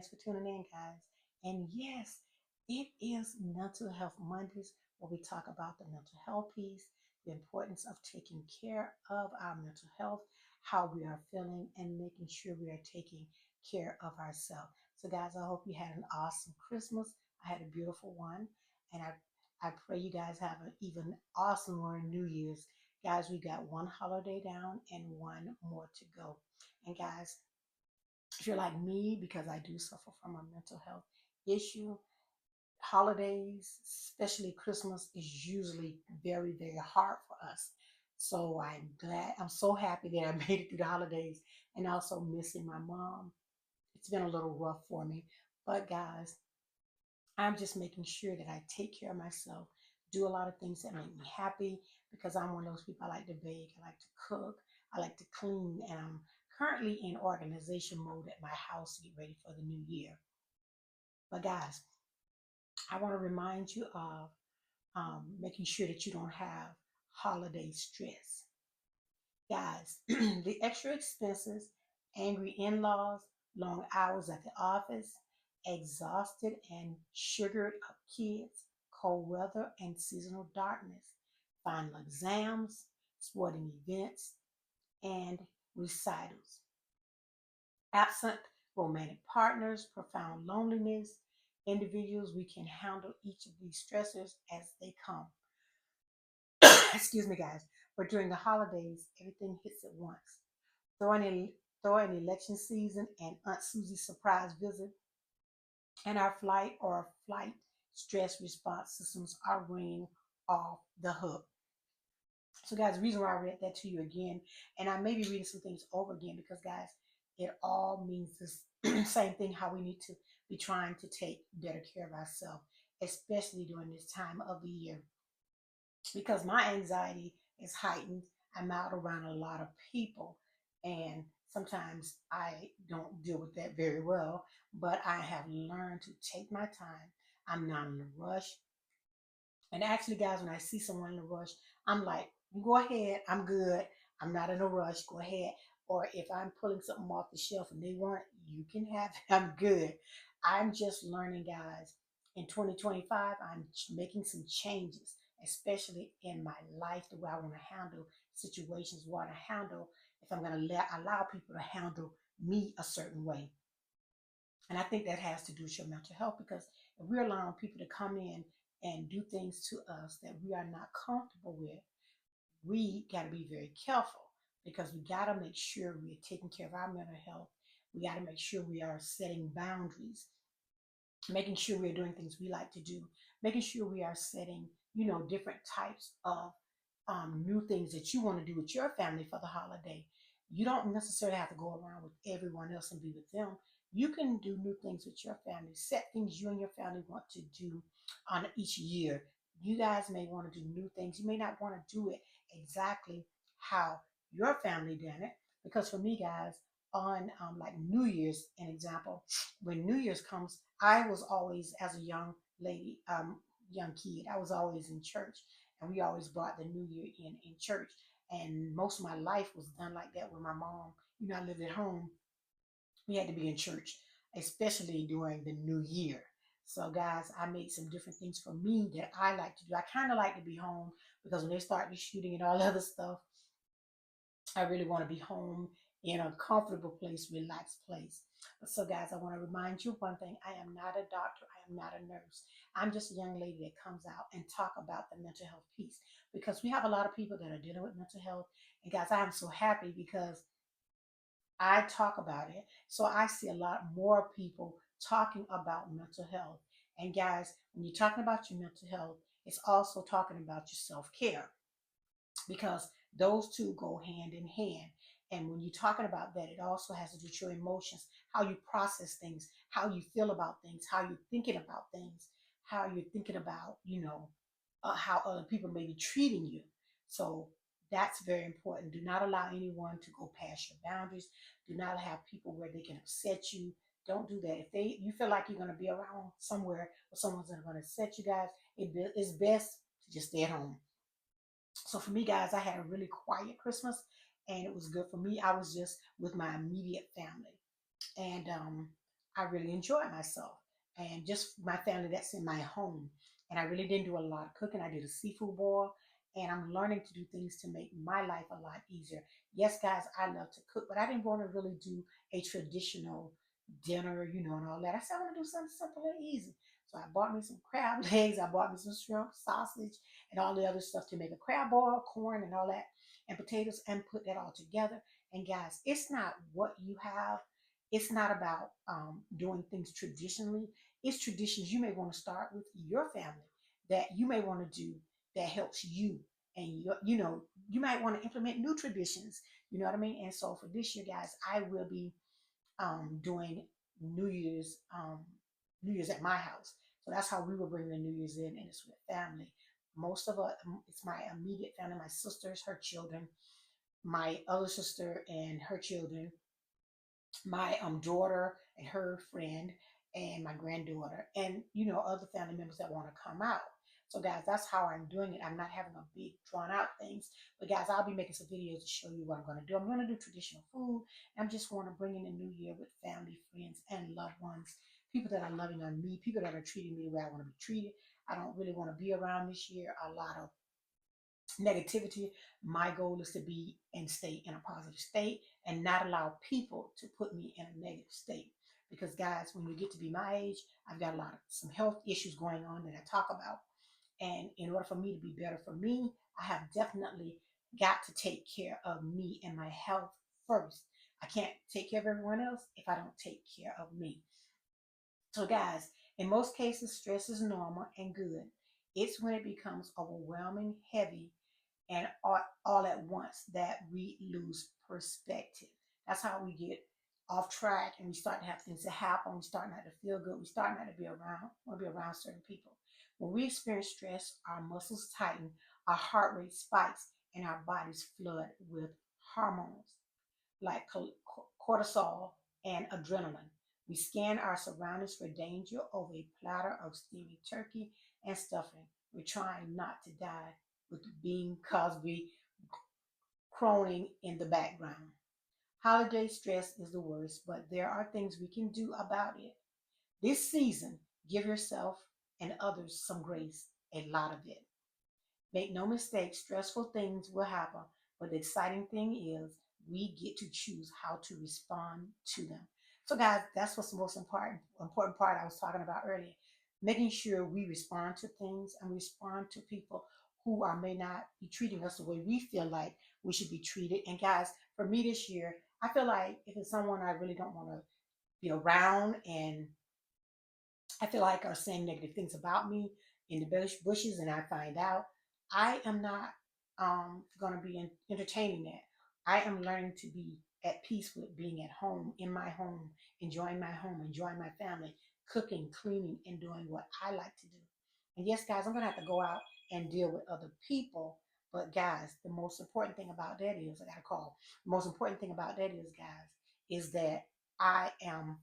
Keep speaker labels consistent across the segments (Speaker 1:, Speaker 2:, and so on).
Speaker 1: Thanks for tuning in, guys. And yes, it is Mental Health Mondays where we talk about the mental health piece, the importance of taking care of our mental health, how we are feeling, and making sure we are taking care of ourselves. So, guys, I hope you had an awesome Christmas. I had a beautiful one, and I pray you guys have an even awesomer New Year's. Guys, we got one holiday down and one more to go. And guys, if you're like me, because I do suffer from a mental health issue, holidays, especially Christmas, is usually very, very hard for us. So I'm so happy that I made it through the holidays and also missing my mom. It's been a little rough for me. But guys, I'm just making sure that I take care of myself, do a lot of things that make me happy because I'm one of those people. I like to bake, I like to cook, I like to clean, and I'm currently in organization mode at my house to get ready for the new year. But guys, I want to remind you of making sure that you don't have holiday stress. Guys, the extra expenses, angry in laws, long hours at the office, exhausted and sugared up kids, cold weather and seasonal darkness, final exams, sporting events, and recitals. Absent romantic partners, profound loneliness, individuals, we can handle each of these stressors as they come. Excuse me, guys. But during the holidays, everything hits at once. Throw in, throw in election season and Aunt Susie's surprise visit, and our flight stress response systems are ringing off the hook. So, guys, the reason why I read that to you again, and I may be reading some things over again because, guys, it all means this same thing how we need to be trying to take better care of ourselves, especially during this time of the year because my anxiety is heightened. I'm out around a lot of people, and sometimes I don't deal with that very well, but I have learned to take my time. I'm not in a rush. And actually, guys, when I see someone in a rush, I'm like, you go ahead, I'm good. I'm not in a rush, go ahead. Or if I'm pulling something off the shelf and they want it, you can have it, I'm good. I'm just learning, guys. In 2025, I'm making some changes, especially in my life, the way I want to handle situations, what I handle, if I'm going to allow people to handle me a certain way. And I think that has to do with your mental health because if we're allowing people to come in and do things to us that we are not comfortable with, we got to be very careful because we got to make sure we're taking care of our mental health. We got to make sure we are setting boundaries, making sure we're doing things we like to do, making sure we are setting, different types of new things that you want to do with your family for the holiday. You don't necessarily have to go around with everyone else and be with them. You can do new things with your family, set things you and your family want to do on each year. You guys may want to do new things. You may not want to do it exactly how your family did it. Because for me, guys, on like New Year's, an example, when New Year's comes, I was always, as a young lady, young kid, I was always in church and we always brought the new year in church. And most of my life was done like that with my mom. I lived at home. We had to be in church, especially during the new year. So, guys, I made some different things for me that I like to do. I kind of like to be home because when they start the shooting and all other stuff, I really want to be home in a comfortable place, relaxed place. So, guys, I want to remind you one thing. I am not a doctor. I am not a nurse. I'm just a young lady that comes out and talk about the mental health piece because we have a lot of people that are dealing with mental health. And, guys, I am so happy because I talk about it. So I see a lot more people talking about mental health. And, guys, when you're talking about your mental health, it's also talking about your self care because those two go hand in hand. And when you're talking about that, it also has to do with your emotions, how you process things, how you feel about things, how you're thinking about things, how you're thinking about, how other people may be treating you. So that's very important. Do not allow anyone to go past your boundaries. Do not have people where they can upset you. Don't do that. If you feel like you're going to be around somewhere where someone's going to upset you guys, it's best to just stay at home. So for me, guys, I had a really quiet Christmas, and it was good for me. I was just with my immediate family, and I really enjoyed myself. And just my family that's in my home. And I really didn't do a lot of cooking. I did a seafood boil. And I'm learning to do things to make my life a lot easier. Yes, guys, I love to cook, but I didn't want to really do a traditional dinner, and all that. I said, I want to do something simple and easy. So I bought me some crab legs, I bought me some shrimp, sausage, and all the other stuff to make a crab boil, corn, and all that, and potatoes, and put that all together. And guys, it's not what you have. It's not about doing things traditionally. It's traditions you may want to start with your family that you may want to do that helps you. And you might want to implement new traditions. You know what I mean? And so for this year, guys, I will be doing New Year's New Year's at my house. So that's how we will bring the New Year's in, and it's with family. Most of us, it's my immediate family, my sisters, her children, my other sister and her children, my daughter and her friend, and my granddaughter, and other family members that want to come out. So guys, that's how I'm doing it. I'm not having a big drawn out things, but guys, I'll be making some videos to show you what I'm going to do. I'm going to do traditional food. I just want to bring in the new year with family, friends, and loved ones, people that are loving on me, people that are treating me the way I want to be treated. I don't really want to be around this year a lot of negativity. My goal is to be and stay in a positive state and not allow people to put me in a negative state. Because guys, when you get to be my age, I've got a lot of some health issues going on that I talk about. And in order for me to be better for me, I have definitely got to take care of me and my health first. I can't take care of everyone else if I don't take care of me. So, guys, in most cases, stress is normal and good. It's when it becomes overwhelming, heavy, and all at once that we lose perspective. That's how we get off track and we start to have things to happen. We start not to feel good. We start not to be around, want to be around certain people. When we experience stress, our muscles tighten, our heart rate spikes, and our bodies flood with hormones like cortisol and adrenaline. We scan our surroundings for danger over a platter of steaming turkey and stuffing. We're trying not to die with Bing Cosby croning in the background. Holiday stress is the worst, but there are things we can do about it. This season, give yourself and others some grace, a lot of it. Make no mistake, stressful things will happen, but the exciting thing is we get to choose how to respond to them. So, guys, that's what's the most important part I was talking about earlier. Making sure we respond to things and respond to people who are may not be treating us the way we feel like we should be treated. And guys, for me this year, I feel like if it's someone I really don't want to be around and I feel like are saying negative things about me in the bushes, and I find out, I am not going to be entertaining that. I am learning to be at peace with being at home, in my home, enjoying my family, cooking, cleaning, and doing what I like to do. And yes, guys, I'm going to have to go out and deal with other people. But guys, the most important thing about that is, I got to call. The most important thing about that is, guys, is that I am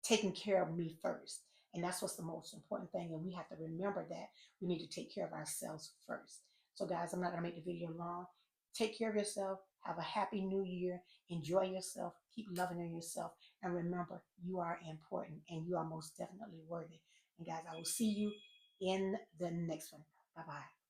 Speaker 1: taking care of me first. And that's what's the most important thing. And we have to remember that we need to take care of ourselves first. So, guys, I'm not going to make the video long. Take care of yourself. Have a happy new year. Enjoy yourself. Keep loving on yourself. And remember, you are important and you are most definitely worthy. And, guys, I will see you in the next one. Bye bye.